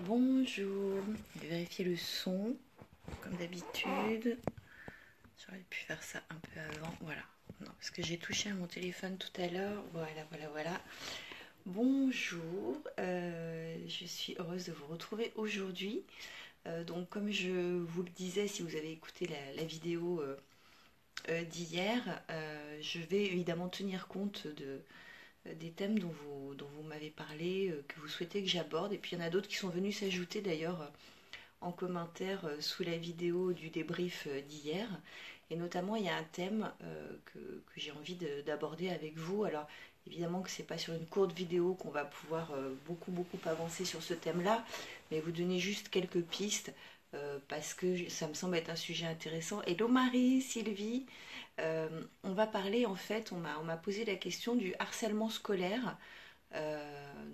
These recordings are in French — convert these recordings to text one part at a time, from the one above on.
Bonjour, je vais vérifier le son, comme d'habitude. J'aurais pu faire ça un peu avant, voilà. Non, parce que j'ai touché à mon téléphone tout à l'heure. Voilà. Bonjour, je suis heureuse de vous retrouver aujourd'hui. Donc comme je vous le disais, si vous avez écouté la vidéo d'hier, je vais évidemment tenir compte des thèmes dont vous m'avez parlé, que vous souhaitez que j'aborde. Et puis il y en a d'autres qui sont venus s'ajouter d'ailleurs en commentaire sous la vidéo du débrief d'hier. Et notamment, il y a un thème que j'ai envie d'aborder avec vous. Alors, évidemment que c'est pas sur une courte vidéo qu'on va pouvoir beaucoup avancer sur ce thème-là, mais vous donner juste quelques pistes parce que ça me semble être un sujet intéressant. Hello Marie, Sylvie, on va parler en fait, on m'a posé la question du harcèlement scolaire,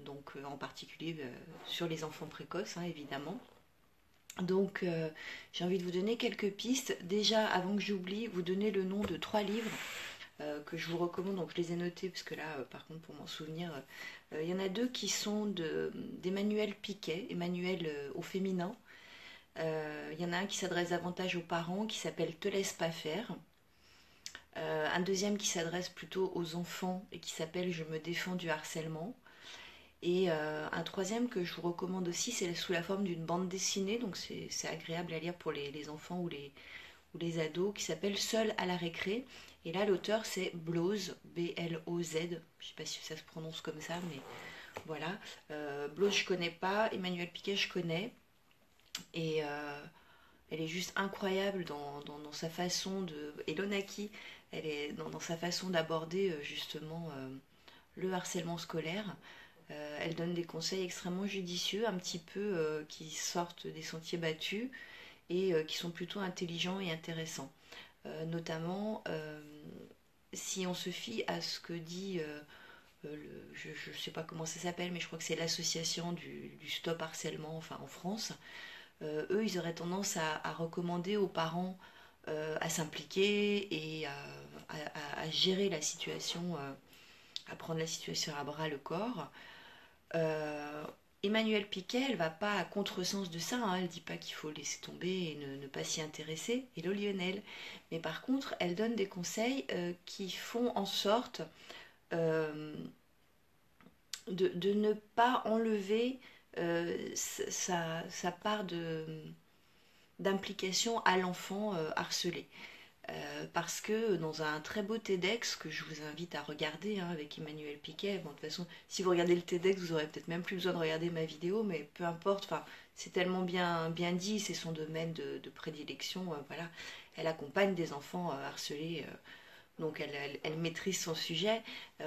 donc en particulier sur les enfants précoces, hein, évidemment. Donc j'ai envie de vous donner quelques pistes. Déjà, avant que j'oublie, vous donner le nom de 3 livres que je vous recommande. Donc je les ai notés parce que là, par contre, pour m'en souvenir, il y en a 2 qui sont d'Emmanuel Piquet, Emmanuel au féminin. Il y en a un qui s'adresse davantage aux parents, qui s'appelle Te laisse pas faire. Un deuxième qui s'adresse plutôt aux enfants et qui s'appelle Je me défends du harcèlement. Et un troisième que je vous recommande aussi, c'est sous la forme d'une bande dessinée, donc c'est agréable à lire pour les enfants ou les ados, qui s'appelle Seul à la récré. Et là, l'auteur, c'est Bloz, B-L-O-Z. Je ne sais pas si ça se prononce comme ça, mais voilà. Bloz, je connais pas. Emmanuel Piquet, je connais. Et elle est juste incroyable dans sa façon de... Et Lonaki, elle est dans sa façon d'aborder justement le harcèlement scolaire. Elle donne des conseils extrêmement judicieux, un petit peu qui sortent des sentiers battus et qui sont plutôt intelligents et intéressants. Notamment, si on se fie à ce que dit, je ne sais pas comment ça s'appelle, mais je crois que c'est l'association du Stop Harcèlement, enfin en France, eux, ils auraient tendance à recommander aux parents à s'impliquer et à gérer la situation, à prendre la situation à bras le corps. Euh, Emmanuel Piquet, elle va pas à contresens de ça, hein, elle dit pas qu'il faut laisser tomber et ne pas s'y intéresser, hello Lionel, mais par contre elle donne des conseils qui font en sorte euh, de ne pas enlever sa part d'implication à l'enfant harcelé. Parce que dans un très beau TEDx que je vous invite à regarder, hein, avec Emmanuel Piquet, bon, de toute façon, si vous regardez le TEDx, vous aurez peut-être même plus besoin de regarder ma vidéo, mais peu importe, enfin, c'est tellement bien dit, c'est son domaine de prédilection, voilà. Elle accompagne des enfants harcelés, donc elle maîtrise son sujet.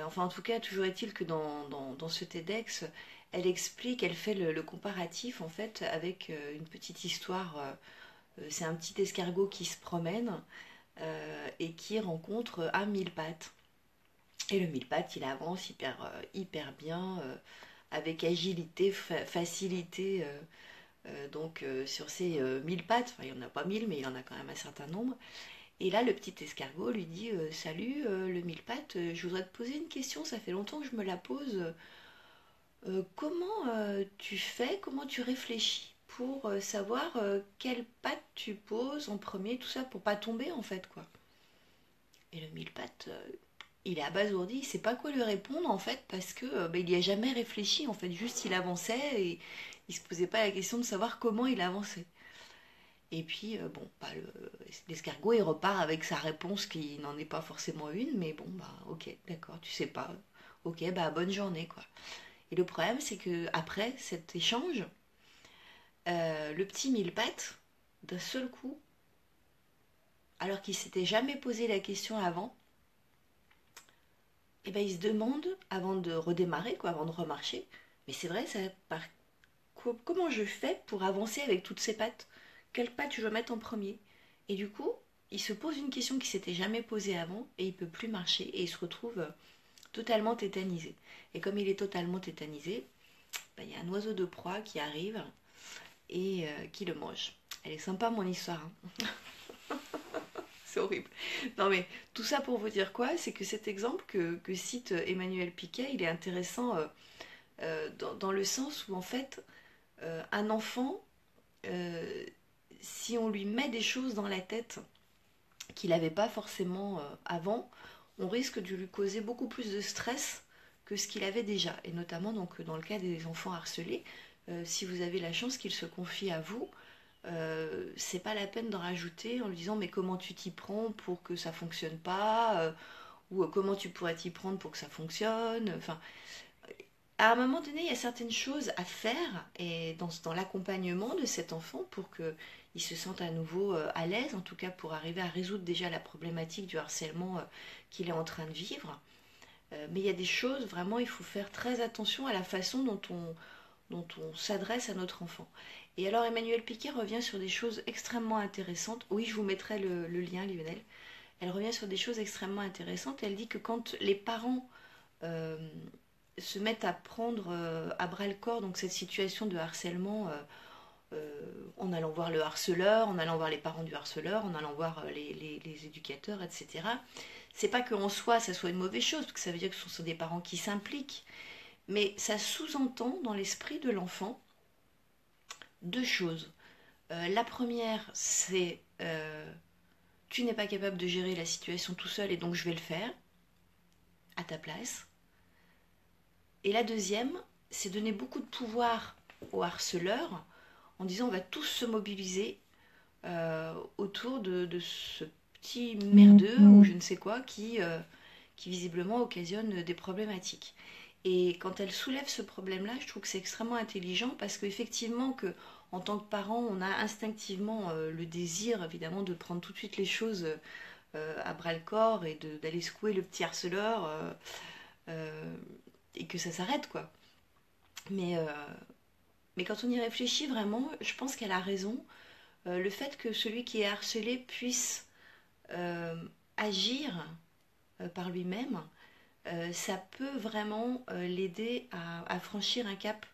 Enfin, en tout cas, toujours est-il que dans ce TEDx, elle explique, elle fait le comparatif en fait avec une petite histoire. C'est un petit escargot qui se promène et qui rencontre un mille pattes. Et le mille pattes, il avance hyper bien, avec agilité, facilité, donc sur ces 1000 pattes. Enfin, il n'y en a pas 1000, mais il y en a quand même un certain nombre. Et là, le petit escargot lui dit Salut, le mille pattes, je voudrais te poser une question, ça fait longtemps que je me la pose. Comment tu fais, comment tu réfléchis pour savoir quelle patte tu poses en premier, tout ça, pour pas tomber en fait, quoi. Et le mille pattes, il est abasourdi, il sait pas quoi lui répondre en fait, parce que il y a jamais réfléchi en fait, juste il avançait et il se posait pas la question de savoir comment il avançait. Et puis bon, l'escargot il repart avec sa réponse qui n'en est pas forcément une, mais bon bah ok, d'accord, tu sais pas, ok bah bonne journée quoi. Et le problème c'est que après cet échange, le petit mille pattes, d'un seul coup, alors qu'il s'était jamais posé la question avant, et ben il se demande avant de redémarrer, quoi, avant de remarcher, mais c'est vrai, ça, comment je fais pour avancer avec toutes ces pattes? Quelle patte je dois mettre en premier? Et du coup, il se pose une question qui s'était jamais posée avant et il peut plus marcher et il se retrouve totalement tétanisé. Et comme il est totalement tétanisé, ben, il y a un oiseau de proie qui arrive et qui le mange. Elle est sympa mon histoire, hein. C'est horrible. Non mais tout ça pour vous dire quoi? C'est que cet exemple que cite Emmanuel Piquet, il est intéressant dans le sens où en fait, Un enfant, si on lui met des choses dans la tête qu'il n'avait pas forcément avant, on risque de lui causer beaucoup plus de stress que ce qu'il avait déjà. Et notamment donc, dans le cas des enfants harcelés, si vous avez la chance qu'ils se confient à vous, c'est pas la peine d'en rajouter en lui disant mais comment tu t'y prends pour que ça fonctionne pas, ou comment tu pourrais t'y prendre pour que ça fonctionne. Enfin, à un moment donné, il y a certaines choses à faire et dans l'accompagnement de cet enfant pour qu'il se sente à nouveau à l'aise, en tout cas pour arriver à résoudre déjà la problématique du harcèlement qu'il est en train de vivre. Mais il y a des choses, vraiment, il faut faire très attention à la façon dont on s'adresse à notre enfant. Et alors Emmanuel Piquet revient sur des choses extrêmement intéressantes. Oui, je vous mettrai le lien, Lionel. Elle revient sur des choses extrêmement intéressantes. Elle dit que quand les parents euh, se mettent à prendre à bras le corps donc cette situation de harcèlement en allant voir le harceleur, en allant voir les parents du harceleur, en allant voir les éducateurs, etc. C'est pas qu'en soi ça soit une mauvaise chose, parce que ça veut dire que ce sont des parents qui s'impliquent, mais ça sous-entend dans l'esprit de l'enfant deux choses. La première, c'est tu n'es pas capable de gérer la situation tout seul et donc je vais le faire à ta place. Et la deuxième, c'est donner beaucoup de pouvoir au harceleur en disant on va tous se mobiliser autour de ce petit merdeux ou je ne sais quoi qui visiblement occasionne des problématiques. Et quand elle soulève ce problème-là, je trouve que c'est extrêmement intelligent parce qu'effectivement que en tant que parent, on a instinctivement le désir évidemment de prendre tout de suite les choses à bras le corps et d'aller secouer le petit harceleur euh, et que ça s'arrête quoi. Mais, euh, mais quand on y réfléchit vraiment, je pense qu'elle a raison. Le fait que celui qui est harcelé puisse euh, agir par lui-même, ça peut vraiment l'aider à franchir un cap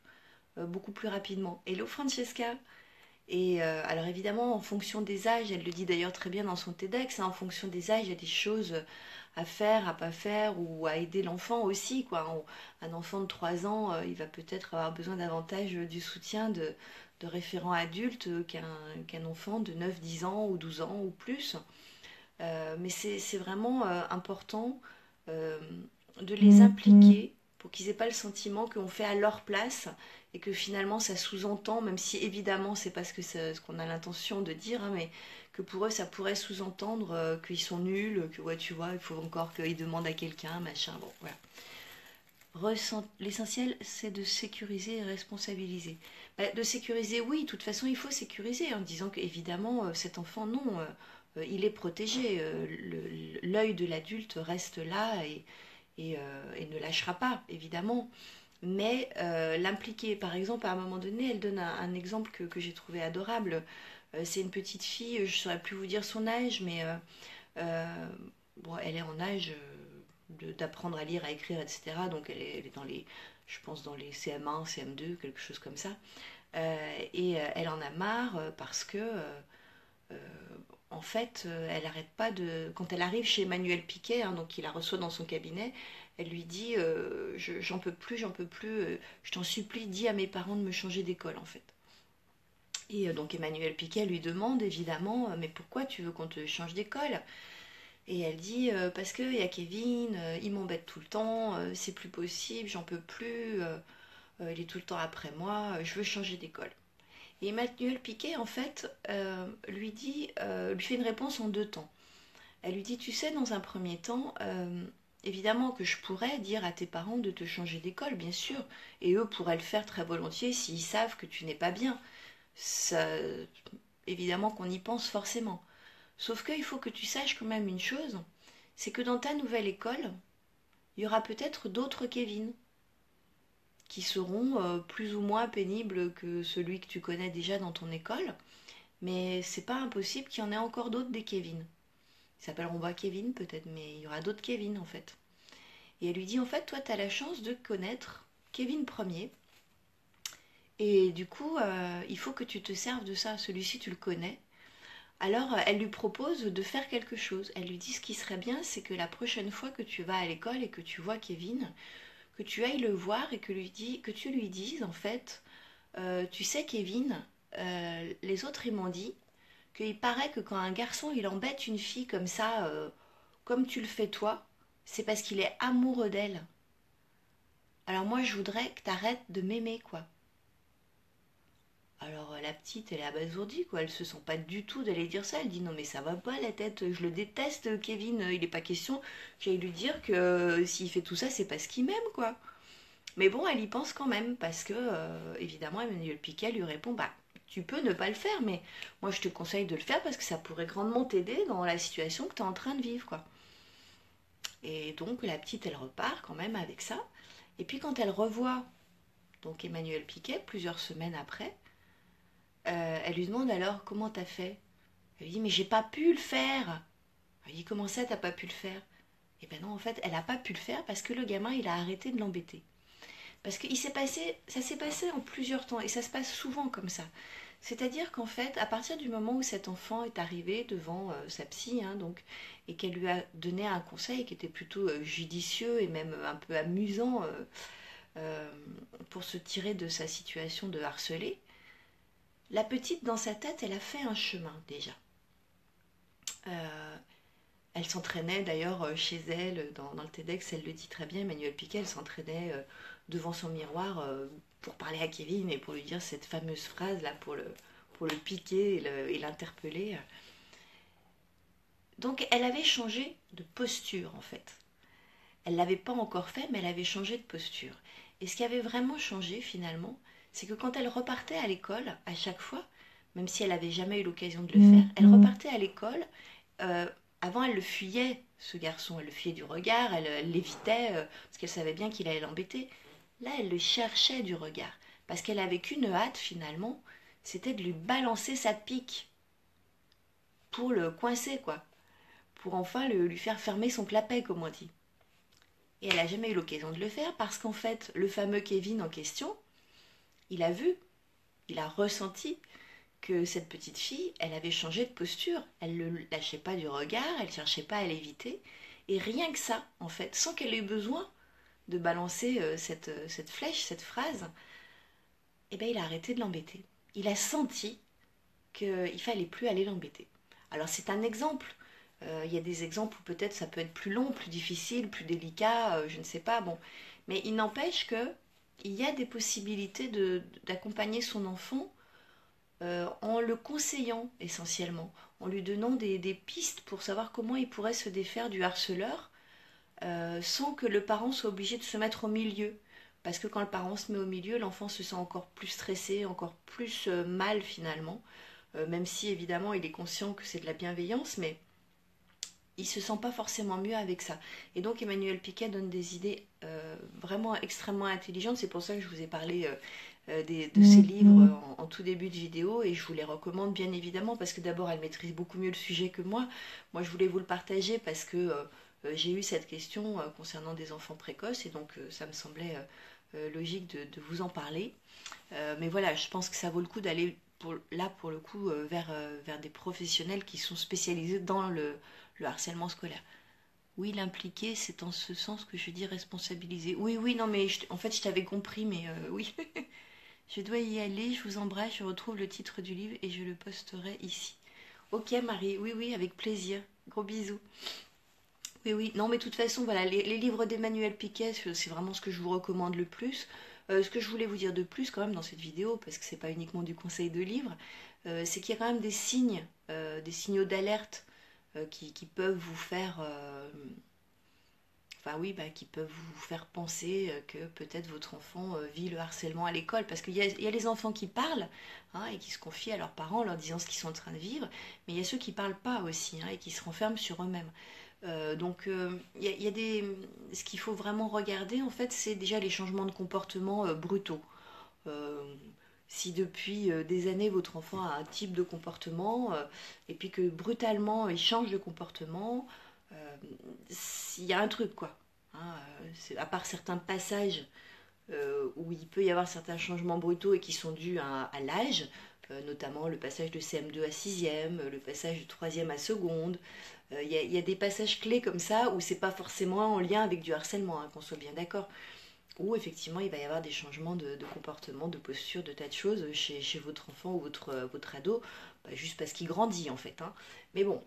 beaucoup plus rapidement. Hello Francesca. Et alors évidemment, en fonction des âges, elle le dit d'ailleurs très bien dans son TEDx, hein, en fonction des âges, il y a des choses à faire, à pas faire, ou à aider l'enfant aussi, quoi. Un enfant de 3 ans, il va peut-être avoir besoin davantage du soutien de référents adultes qu'un enfant de 9, 10 ans ou 12 ans ou plus. Mais c'est vraiment important euh, de les impliquer pour qu'ils aient pas le sentiment qu'on fait à leur place et que finalement ça sous-entend, même si évidemment c'est pas ce qu'on a l'intention de dire, hein, mais que pour eux ça pourrait sous-entendre qu'ils sont nuls, que ouais tu vois, il faut encore qu'ils demandent à quelqu'un, machin, bon voilà. L'essentiel c'est de sécuriser et responsabiliser. De sécuriser, oui, de toute façon il faut sécuriser en disant qu'évidemment cet enfant non, il est protégé, l'œil de l'adulte reste là et ne lâchera pas, évidemment. Mais l'impliquer, par exemple, à un moment donné, elle donne un exemple que j'ai trouvé adorable. C'est une petite fille, je ne saurais plus vous dire son âge, mais euh, bon, elle est en âge d'apprendre à lire, à écrire, etc. Donc elle est dans les, je pense, dans les CM1, CM2, quelque chose comme ça. Et elle en a marre parce que euh, en fait, elle n'arrête pas de. Quand elle arrive chez Emmanuel Piquet, hein, donc il la reçoit dans son cabinet, elle lui dit j'en peux plus, j'en peux plus, je t'en supplie, dis à mes parents de me changer d'école en fait. Et donc Emmanuel Piquet lui demande évidemment mais pourquoi tu veux qu'on te change d'école? Et elle dit parce qu'il y a Kevin, il m'embête tout le temps, c'est plus possible, j'en peux plus, il est tout le temps après moi, je veux changer d'école. Et Emmanuel Piquet, en fait, lui fait une réponse en deux temps. Elle lui dit, tu sais, dans un premier temps, évidemment que je pourrais dire à tes parents de te changer d'école, bien sûr, et eux pourraient le faire très volontiers s'ils savent que tu n'es pas bien. Ça, évidemment qu'on y pense forcément. Sauf qu'il faut que tu saches quand même une chose, c'est que dans ta nouvelle école, il y aura peut-être d'autres Kevin qui seront plus ou moins pénibles que celui que tu connais déjà dans ton école. Mais c'est pas impossible qu'il y en ait encore d'autres des Kevin. Ils s'appelleront pas Kevin peut-être, mais il y aura d'autres Kevin en fait. Et elle lui dit en fait, toi tu as la chance de connaître Kevin premier. Et du coup, il faut que tu te serves de ça. Celui-ci, tu le connais. Alors, elle lui propose de faire quelque chose. Elle lui dit ce qui serait bien, c'est que la prochaine fois que tu vas à l'école et que tu vois Kevin, que tu ailles le voir et que tu lui dises en fait, Tu sais, Kevin, les autres, ils m'ont dit qu'il paraît que quand un garçon, il embête une fille comme ça, comme tu le fais toi, c'est parce qu'il est amoureux d'elle. Alors moi, je voudrais que t'arrêtes de m'aimer, quoi. Alors la petite, elle est abasourdie, quoi. Elle se sent pas du tout d'aller dire ça. Elle dit non mais ça va pas la tête. Je le déteste, Kevin. Il est pas question que j'aille lui dire que s'il fait tout ça, c'est parce qu'il m'aime, quoi. Mais bon, elle y pense quand même parce que évidemment, Emmanuel Piquet lui répond bah tu peux ne pas le faire, mais moi je te conseille de le faire parce que ça pourrait grandement t'aider dans la situation que tu es en train de vivre, quoi. Et donc la petite, elle repart quand même avec ça. Et puis quand elle revoit donc Emmanuel Piquet plusieurs semaines après, elle lui demande alors comment t'as fait. Elle lui dit mais j'ai pas pu le faire. Elle lui dit comment ça t'as pas pu le faire. Et ben non, en fait elle a pas pu le faire parce que le gamin il a arrêté de l'embêter. Parce que ça s'est passé en plusieurs temps et ça se passe souvent comme ça. C'est-à-dire qu'en fait, à partir du moment où cet enfant est arrivé devant sa psy, hein, donc, et qu'elle lui a donné un conseil qui était plutôt judicieux et même un peu amusant euh, pour se tirer de sa situation de harcelé, la petite dans sa tête, elle a fait un chemin déjà. Euh, Elle s'entraînait d'ailleurs chez elle, dans le TEDx, elle le dit très bien, Emmanuel Piquet, elle s'entraînait devant son miroir pour parler à Kevin et pour lui dire cette fameuse phrase là, pour le piquer et l'interpeller. Donc elle avait changé de posture en fait. Elle ne l'avait pas encore fait, mais elle avait changé de posture. Et ce qui avait vraiment changé finalement, c'est que quand elle repartait à l'école, à chaque fois, même si elle n'avait jamais eu l'occasion de le faire, elle repartait à l'école. euh, Avant, elle le fuyait, ce garçon. Elle le fuyait du regard, elle l'évitait, parce qu'elle savait bien qu'il allait l'embêter. Là, elle le cherchait du regard. Parce qu'elle avait qu'une hâte, finalement, c'était de lui balancer sa pique. Pour le coincer, quoi. Pour enfin lui faire fermer son clapet, comme on dit. Et elle n'a jamais eu l'occasion de le faire parce qu'en fait, le fameux Kevin en question, il a vu, il a ressenti que cette petite fille, elle avait changé de posture. Elle ne le lâchait pas du regard, elle ne cherchait pas à l'éviter. Et rien que ça, en fait, sans qu'elle ait besoin de balancer cette flèche, cette phrase, eh ben, il a arrêté de l'embêter. Il a senti qu'il fallait plus aller l'embêter. Alors c'est un exemple. Il y a des exemples où peut-être ça peut être plus long, plus difficile, plus délicat, je ne sais pas. Bon, mais il n'empêche que il y a des possibilités d'accompagner son enfant en le conseillant essentiellement, en lui donnant des pistes pour savoir comment il pourrait se défaire du harceleur sans que le parent soit obligé de se mettre au milieu. Parce que quand le parent se met au milieu, l'enfant se sent encore plus stressé, encore plus mal finalement. Même si évidemment il est conscient que c'est de la bienveillance, mais il se sent pas forcément mieux avec ça. Et donc Emmanuel Piquet donne des idées vraiment extrêmement intelligentes. C'est pour ça que je vous ai parlé de ses livres en tout début de vidéo et je vous les recommande bien évidemment parce que d'abord elle maîtrise beaucoup mieux le sujet que moi. Moi je voulais vous le partager parce que j'ai eu cette question concernant des enfants précoces et donc ça me semblait logique de vous en parler. Mais voilà, je pense que ça vaut le coup d'aller pour le coup vers des professionnels qui sont spécialisés dans le harcèlement scolaire. Oui, l'impliquer, c'est en ce sens que je dis responsabiliser. Oui, oui, non, mais en fait, je t'avais compris, mais oui. Je dois y aller, je vous embrasse, je retrouve le titre du livre et je le posterai ici. Ok, Marie, oui, oui, avec plaisir. Gros bisous. Oui, oui, non, mais de toute façon, voilà, les livres d'Emmanuel Piquet, c'est vraiment ce que je vous recommande le plus. Ce que je voulais vous dire de plus, quand même, dans cette vidéo, parce que c'est pas uniquement du conseil de livre, c'est qu'il y a quand même des signes, des signaux d'alerte qui peuvent vous faire enfin oui, bah, qui peuvent vous faire penser que peut-être votre enfant vit le harcèlement à l'école. Parce qu'il y a les enfants qui parlent hein, et qui se confient à leurs parents en leur disant ce qu'ils sont en train de vivre, mais il y a ceux qui ne parlent pas aussi hein, et qui se renferment sur eux-mêmes. Donc il y a des... ce qu'il faut vraiment regarder, en fait, c'est déjà les changements de comportement brutaux. Euh, si depuis des années votre enfant a un type de comportement et puis que brutalement il change de comportement, s'il y a un truc quoi. Hein, à part certains passages où il peut y avoir certains changements brutaux et qui sont dus à l'âge, notamment le passage de CM2 à 6e, le passage de 3e à seconde. Il y a des passages clés comme ça où c'est pas forcément en lien avec du harcèlement, hein, qu'on soit bien d'accord. Ou effectivement il va y avoir des changements de comportement, de posture, de tas de choses chez votre enfant ou votre ado, juste parce qu'il grandit en fait, hein. Mais bon,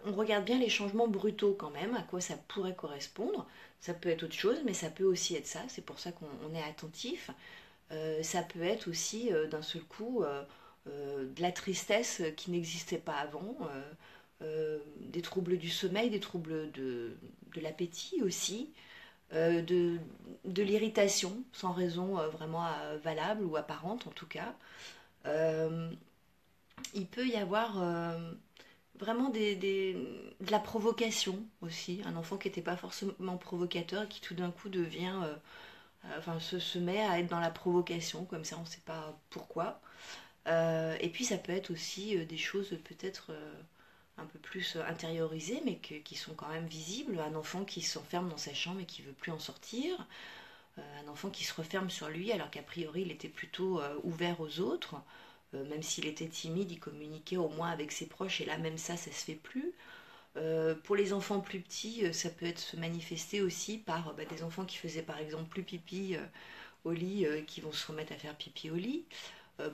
on regarde bien les changements brutaux quand même, à quoi ça pourrait correspondre. Ça peut être autre chose, mais ça peut aussi être ça, c'est pour ça qu'on est attentif. Ça peut être aussi d'un seul coup de la tristesse qui n'existait pas avant, des troubles du sommeil, des troubles de l'appétit aussi, de, de l'irritation sans raison vraiment valable ou apparente en tout cas. Euh, il peut y avoir vraiment de la provocation aussi, un enfant qui n'était pas forcément provocateur et qui tout d'un coup devient, enfin se met à être dans la provocation, comme ça on ne sait pas pourquoi. Et puis ça peut être aussi des choses peut-être un peu plus intériorisées, mais qui sont quand même visibles. Un enfant qui s'enferme dans sa chambre et qui ne veut plus en sortir. Un enfant qui se referme sur lui alors qu'a priori il était plutôt ouvert aux autres. Même s'il était timide, il communiquait au moins avec ses proches et là même ça se fait plus. Pour les enfants plus petits, ça peut être se manifester aussi par des enfants qui faisaient par exemple plus pipi au lit, qui vont se remettre à faire pipi au lit.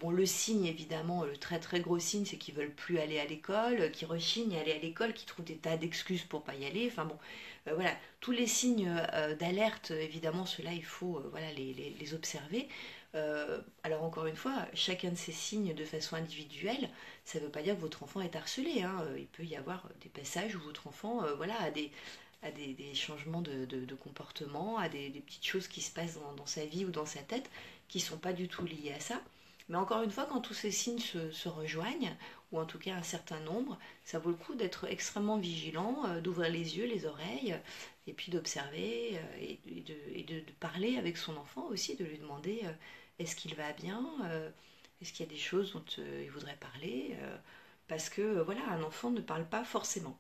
Bon, le signe, évidemment, le très très gros signe, c'est qu'ils veulent plus aller à l'école, qu'ils rechignent à aller à l'école, qu'ils trouvent des tas d'excuses pour pas y aller. Enfin bon, voilà, tous les signes d'alerte, évidemment, ceux-là, il faut voilà, les observer. Alors encore une fois, chacun de ces signes de façon individuelle, ça ne veut pas dire que votre enfant est harcelé, hein. Il peut y avoir des passages où votre enfant voilà, a des changements de comportement, a des petites choses qui se passent dans sa vie ou dans sa tête qui ne sont pas du tout liées à ça. Mais encore une fois, quand tous ces signes se rejoignent, ou en tout cas un certain nombre, ça vaut le coup d'être extrêmement vigilant, d'ouvrir les yeux, les oreilles, et puis d'observer et de parler avec son enfant aussi, de lui demander est-ce qu'il va bien, est-ce qu'il y a des choses dont il voudrait parler, parce que voilà, un enfant ne parle pas forcément.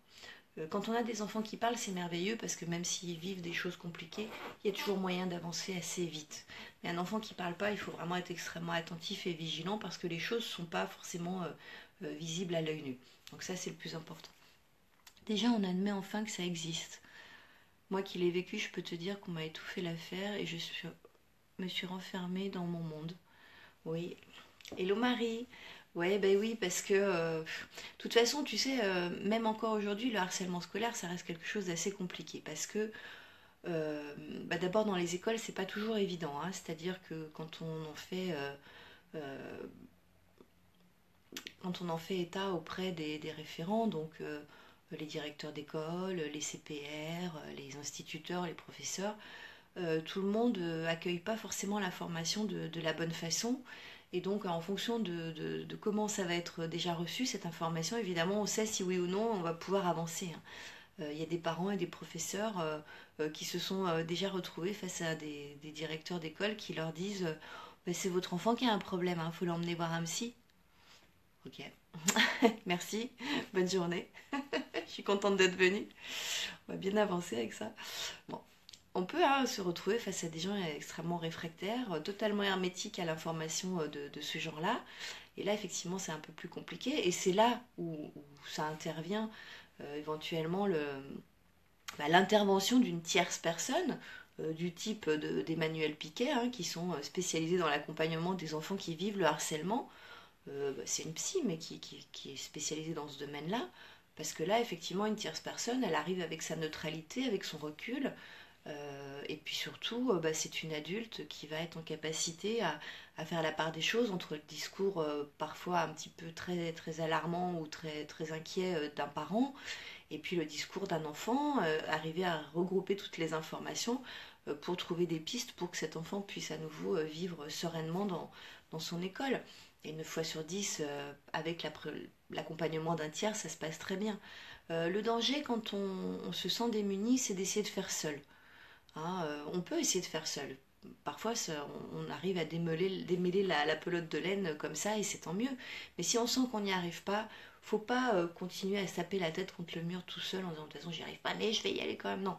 Quand on a des enfants qui parlent, c'est merveilleux parce que même s'ils vivent des choses compliquées, il y a toujours moyen d'avancer assez vite. Mais un enfant qui ne parle pas, il faut vraiment être extrêmement attentif et vigilant parce que les choses ne sont pas forcément visibles à l'œil nu. Donc ça, c'est le plus important. Déjà, on admet enfin que ça existe. Moi qui l'ai vécu, je peux te dire qu'on m'a étouffé l'affaire et me suis renfermée dans mon monde. Oui. Hello Marie. Ouais, ben oui, parce que de toute façon, tu sais, même encore aujourd'hui, le harcèlement scolaire, ça reste quelque chose d'assez compliqué. Parce que d'abord dans les écoles, c'est pas toujours évident, hein. C'est-à-dire que euh, quand on en fait état auprès des référents, donc les directeurs d'école, les CPR, les instituteurs, les professeurs, tout le monde accueille pas forcément l'information de la bonne façon. Et donc, en fonction de comment ça va être déjà reçu, cette information, évidemment, on sait si oui ou non on va pouvoir avancer, hein. Il y a des parents et des professeurs qui se sont déjà retrouvés face à des directeurs d'école qui leur disent bah, c'est votre enfant qui a un problème, il faut l'emmener voir un psy. Ok, merci, bonne journée. Je suis contente d'être venue. On va bien avancer avec ça. Bon, on peut se retrouver face à des gens extrêmement réfractaires, totalement hermétiques à l'information de ce genre-là. Et là, effectivement, c'est un peu plus compliqué. Et c'est là où ça intervient éventuellement l'intervention d'une tierce personne, du type d'Emmanuel Piquet, hein, qui sont spécialisés dans l'accompagnement des enfants qui vivent le harcèlement. C'est une psy, mais qui est spécialisée dans ce domaine-là. Parce que là, effectivement, une tierce personne, elle arrive avec sa neutralité, avec son recul, et puis surtout, c'est une adulte qui va être en capacité à faire la part des choses entre le discours parfois un petit peu très, très alarmant ou très, très inquiet d'un parent et puis le discours d'un enfant, arriver à regrouper toutes les informations pour trouver des pistes pour que cet enfant puisse à nouveau vivre sereinement dans son école. Et 9 fois sur 10, avec l'accompagnement d'un tiers, ça se passe très bien. Le danger quand on se sent démuni, c'est d'essayer de faire seul. Hein, on peut essayer de faire seul. Parfois, on arrive à démêler la pelote de laine comme ça et c'est tant mieux. Mais si on sent qu'on n'y arrive pas, faut pas continuer à se taper la tête contre le mur tout seul en disant de toute façon j'y arrive pas, mais je vais y aller quand même. Non,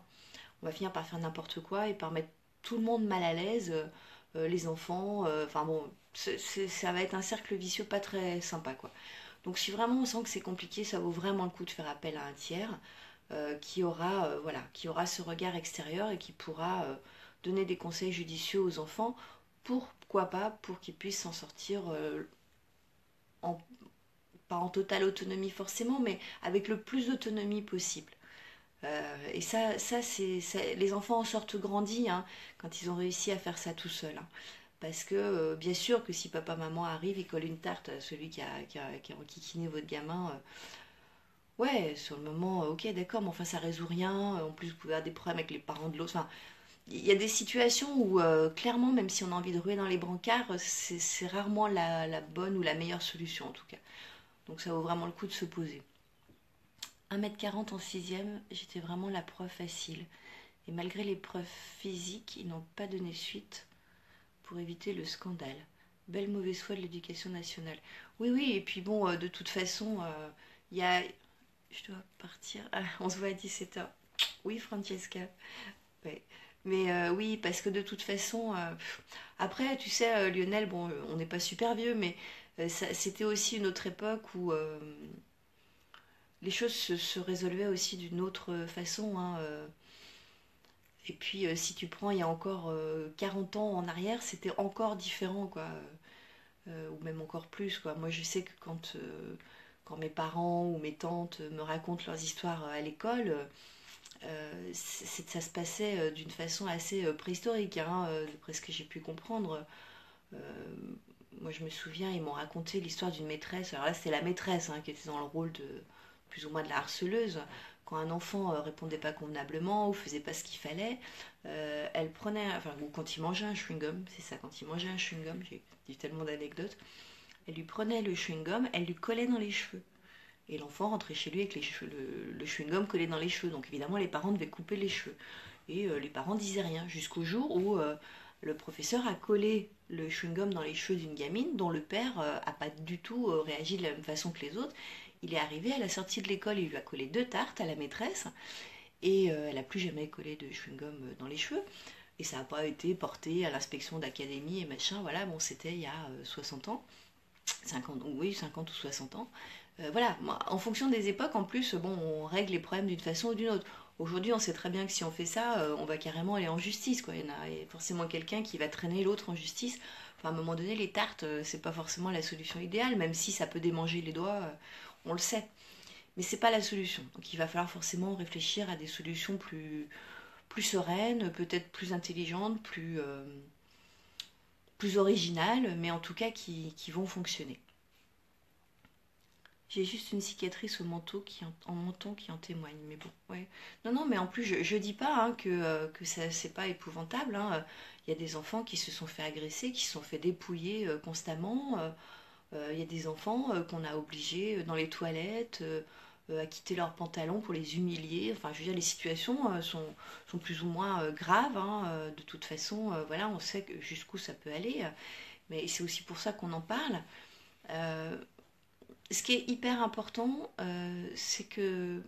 on va finir par faire n'importe quoi et par mettre tout le monde mal à l'aise, les enfants. Enfin bon, ça va être un cercle vicieux pas très sympa quoi. Donc si vraiment on sent que c'est compliqué, ça vaut vraiment le coup de faire appel à un tiers qui aura ce regard extérieur et qui pourra donner des conseils judicieux aux enfants, pourquoi pas, pour qu'ils puissent s'en sortir en, pas en totale autonomie forcément, mais avec le plus d'autonomie possible. Et ça les enfants en sortent grandis hein, quand ils ont réussi à faire ça tout seuls. Hein. Parce que bien sûr que si papa maman arrive et colle une tarte à celui qui a enquiquiné votre gamin, ouais, sur le moment, ok d'accord, mais enfin ça résout rien. En plus vous pouvez avoir des problèmes avec les parents de l'autre. Enfin, il y a des situations où clairement, même si on a envie de ruer dans les brancards, c'est rarement la bonne ou la meilleure solution en tout cas. Donc ça vaut vraiment le coup de se poser. 1,40 m en sixième, j'étais vraiment la prof facile. Et malgré l'épreuve physique, ils n'ont pas donné suite pour éviter le scandale. Belle mauvaise foi de l'éducation nationale. Oui, oui, et puis bon, de toute façon, il y a... Je dois partir. Ah, on se voit à 17h. Oui, Francesca. Ouais. Mais oui, parce que de toute façon... Après, tu sais, Lionel, bon, on n'est pas super vieux, mais c'était aussi une autre époque où les choses se résolvaient aussi d'une autre façon. Hein, et puis, si tu prends il y a encore 40 ans en arrière, c'était encore différent, quoi. Ou même encore plus, quoi. Moi, je sais que quand mes parents ou mes tantes me racontent leurs histoires à l'école, ça se passait d'une façon assez préhistorique, hein, d'après ce que j'ai pu comprendre. Euh, Moi, je me souviens, ils m'ont raconté l'histoire d'une maîtresse. Alors là, c'était la maîtresse hein, qui était dans le rôle de plus ou moins de la harceleuse. Quand un enfant répondait pas convenablement ou faisait pas ce qu'il fallait, elle prenait, enfin, ou quand il mangeait un chewing-gum, c'est ça, quand il mangeait un chewing-gum, j'ai dit tellement d'anecdotes, elle lui prenait le chewing-gum, elle lui collait dans les cheveux. Et l'enfant rentrait chez lui avec le chewing-gum collé dans les cheveux. Donc évidemment, les parents devaient couper les cheveux. Et les parents disaient rien jusqu'au jour où le professeur a collé le chewing-gum dans les cheveux d'une gamine dont le père a pas du tout réagi de la même façon que les autres. Il est arrivé à la sortie de l'école, il lui a collé 2 tartes à la maîtresse et elle n'a plus jamais collé de chewing-gum dans les cheveux. Et ça n'a pas été porté à l'inspection d'académie et machin. Voilà, bon, c'était il y a 60 ans. 50, oui, 50 ou 60 ans. Voilà, en fonction des époques, en plus, bon, on règle les problèmes d'une façon ou d'une autre. Aujourd'hui, on sait très bien que si on fait ça, on va carrément aller en justice. Quoi. Il y a forcément quelqu'un qui va traîner l'autre en justice. Enfin, à un moment donné, les tartes, c'est pas forcément la solution idéale, même si ça peut démanger les doigts, on le sait. Mais c'est pas la solution. Donc il va falloir forcément réfléchir à des solutions plus sereines, peut-être plus intelligentes, plus originales, mais en tout cas qui vont fonctionner. J'ai juste une cicatrice au menton qui en témoigne, mais bon, ouais. Non, non, mais en plus, je dis pas hein, que ça c'est pas épouvantable. Hein. Il y a des enfants qui se sont fait agresser, qui se sont fait dépouiller constamment. Il y a des enfants qu'on a obligés dans les toilettes à quitter leurs pantalons pour les humilier. Enfin, je veux dire, les situations sont plus ou moins graves. Hein. De toute façon, voilà, on sait jusqu'où ça peut aller. Mais c'est aussi pour ça qu'on en parle. Euh, Ce qui est hyper important, c'est que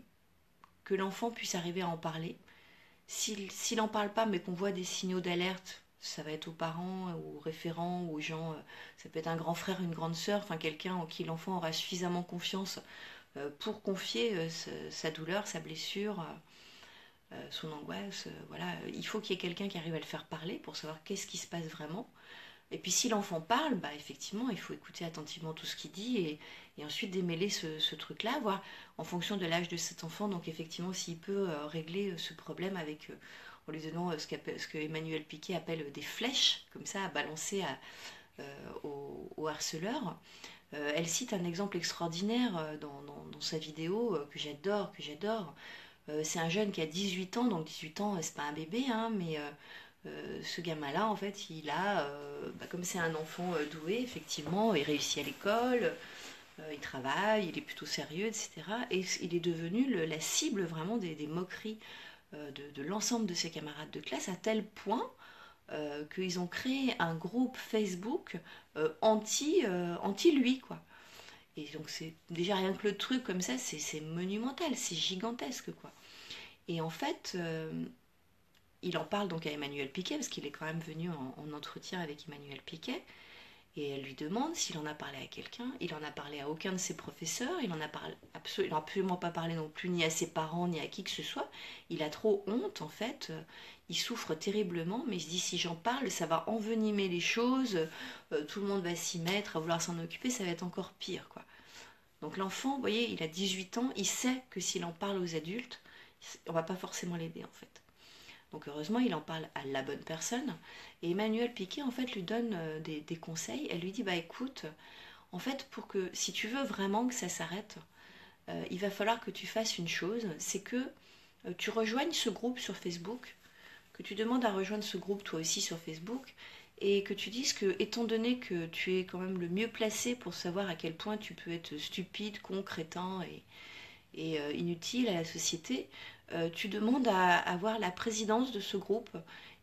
l'enfant puisse arriver à en parler. S'il n'en parle pas, mais qu'on voit des signaux d'alerte, ça va être aux parents, aux référents, aux gens, ça peut être un grand frère, une grande sœur, enfin quelqu'un en qui l'enfant aura suffisamment confiance pour confier sa douleur, sa blessure, son angoisse. Voilà, il faut qu'il y ait quelqu'un qui arrive à le faire parler pour savoir qu'est-ce qui se passe vraiment. Et puis si l'enfant parle, bah effectivement, il faut écouter attentivement tout ce qu'il dit et ensuite démêler ce truc-là, voir en fonction de l'âge de cet enfant, donc effectivement s'il peut régler ce problème avec, en lui donnant ce que Emmanuel Piquet appelle des flèches, comme ça à balancer au harceleur. Elle cite un exemple extraordinaire dans sa vidéo que j'adore. C'est un jeune qui a 18 ans, donc 18 ans c'est pas un bébé, hein, mais ce gamin-là, en fait, comme c'est un enfant doué, effectivement, il réussit à l'école, il travaille, il est plutôt sérieux, etc. Et il est devenu la cible vraiment des moqueries de l'ensemble de ses camarades de classe, à tel point qu'ils ont créé un groupe Facebook anti lui, quoi. Et donc c'est déjà rien que le truc comme ça, c'est monumental, c'est gigantesque, quoi. Et en fait, il en parle donc à Emmanuel Piquet, parce qu'il est quand même venu en entretien avec Emmanuel Piquet. Et elle lui demande s'il en a parlé à quelqu'un. Il en a parlé à aucun de ses professeurs. Il n'a absolument pas parlé non plus ni à ses parents ni à qui que ce soit. Il a trop honte en fait. Il souffre terriblement, mais il se dit si j'en parle, ça va envenimer les choses. Tout le monde va s'y mettre, à vouloir s'en occuper, ça va être encore pire, quoi. Donc l'enfant, vous voyez, il a 18 ans, il sait que s'il en parle aux adultes, on va pas forcément l'aider en fait. Donc heureusement, il en parle à la bonne personne. Et Emmanuel Piquet, en fait, lui donne des conseils. Elle lui dit, bah écoute, en fait, pour que, si tu veux vraiment que ça s'arrête, il va falloir que tu fasses une chose, c'est que tu rejoignes ce groupe sur Facebook, que tu demandes à rejoindre ce groupe toi aussi sur Facebook, et que tu dises que, étant donné que tu es quand même le mieux placé pour savoir à quel point tu peux être stupide, con, crétin et inutile à la société, tu demandes à avoir la présidence de ce groupe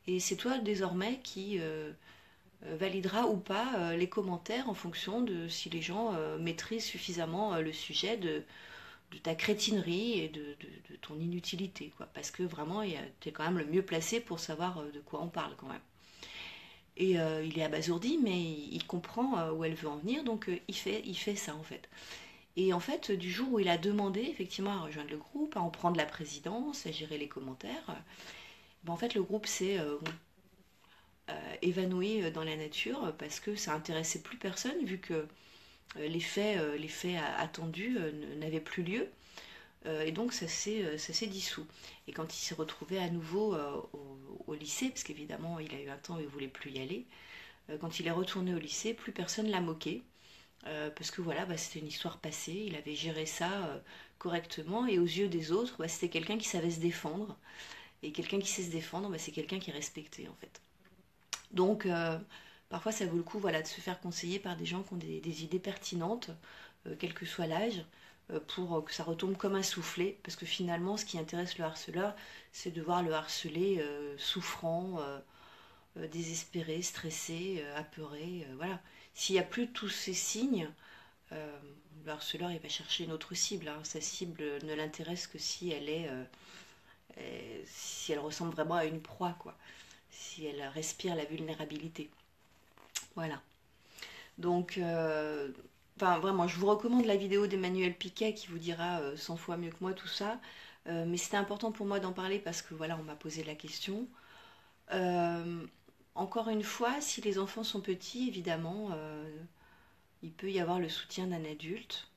et c'est toi désormais qui validera ou pas les commentaires en fonction de si les gens maîtrisent suffisamment le sujet de ta crétinerie et de ton inutilité, quoi. Parce que vraiment, tu es quand même le mieux placé pour savoir de quoi on parle quand même. Et il est abasourdi, mais il comprend où elle veut en venir, donc il fait ça en fait. Et en fait, du jour où il a demandé effectivement à rejoindre le groupe, à en prendre la présidence, à gérer les commentaires, ben en fait le groupe s'est évanoui dans la nature parce que ça intéressait plus personne vu que les faits attendus n'avaient plus lieu. Et donc ça s'est dissous. Et quand il s'est retrouvé à nouveau au lycée, parce qu'évidemment il a eu un temps où il ne voulait plus y aller, quand il est retourné au lycée, plus personne l'a moqué. Parce que voilà, bah, c'était une histoire passée, il avait géré ça correctement et aux yeux des autres, bah, c'était quelqu'un qui savait se défendre. Et quelqu'un qui sait se défendre, bah, c'est quelqu'un qui est respecté en fait. Donc parfois ça vaut le coup voilà, de se faire conseiller par des gens qui ont des idées pertinentes, quel que soit l'âge, pour que ça retombe comme un soufflet. Parce que finalement, ce qui intéresse le harceleur, c'est de voir le harcelé souffrant, désespéré, stressé, apeuré, voilà. S'il n'y a plus tous ces signes, euh, le harceleur il va chercher une autre cible, hein. Sa cible ne l'intéresse que si si elle ressemble vraiment à une proie, quoi. Si elle respire la vulnérabilité. Voilà. Donc, enfin, vraiment, je vous recommande la vidéo d'Emmanuel Piquet qui vous dira 100 fois mieux que moi tout ça. Mais c'était important pour moi d'en parler parce que voilà, on m'a posé la question. Euh, Encore une fois, si les enfants sont petits, évidemment, il peut y avoir le soutien d'un adulte.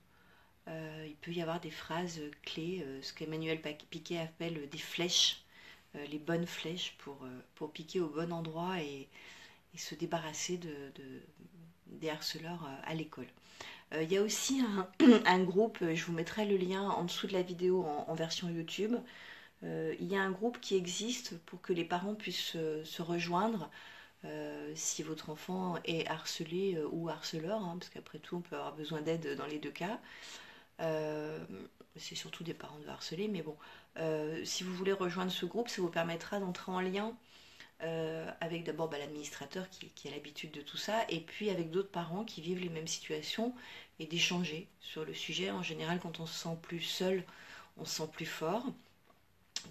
Il peut y avoir des phrases clés, ce qu'Emmanuel Piquet appelle des flèches, les bonnes flèches pour piquer au bon endroit et se débarrasser des harceleurs à l'école. Il y a aussi un groupe, je vous mettrai le lien en dessous de la vidéo en version YouTube. Il y a un groupe qui existe pour que les parents puissent se rejoindre si votre enfant est harcelé ou harceleur, hein, parce qu'après tout on peut avoir besoin d'aide dans les deux cas. Euh, c'est surtout des parents de harcelés, mais bon, si vous voulez rejoindre ce groupe, ça vous permettra d'entrer en lien avec d'abord bah, l'administrateur qui a l'habitude de tout ça, et puis avec d'autres parents qui vivent les mêmes situations, et d'échanger sur le sujet. En général, quand on se sent plus seul, on se sent plus fort.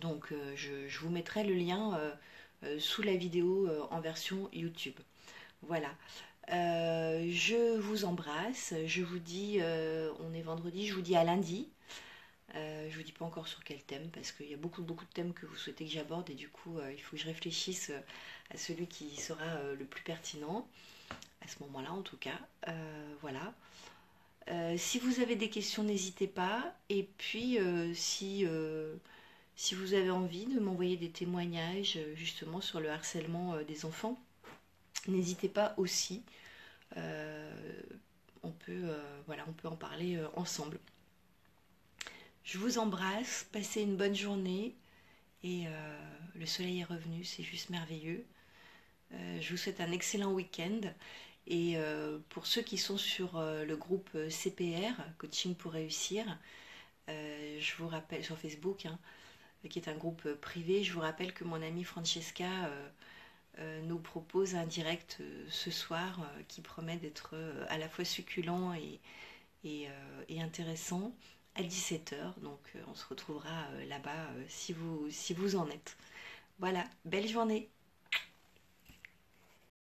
Donc je vous mettrai le lien sous la vidéo en version YouTube. Voilà. Je vous embrasse. Je vous dis, on est vendredi, je vous dis à lundi. Je vous dis pas encore sur quel thème parce qu'il y a beaucoup de thèmes que vous souhaitez que j'aborde et du coup il faut que je réfléchisse à celui qui sera le plus pertinent à ce moment-là en tout cas. Voilà. Si vous avez des questions, n'hésitez pas. Et puis si vous avez envie de m'envoyer des témoignages justement sur le harcèlement des enfants, n'hésitez pas aussi. Voilà, on peut en parler ensemble. Je vous embrasse, passez une bonne journée et le soleil est revenu, c'est juste merveilleux. Je vous souhaite un excellent week-end et pour ceux qui sont sur le groupe CPR, Coaching pour réussir, je vous rappelle sur Facebook, hein, qui est un groupe privé, je vous rappelle que mon amie Francesca nous propose un direct ce soir qui promet d'être à la fois succulent et intéressant à 17h. Donc on se retrouvera là-bas si vous en êtes. Voilà, belle journée.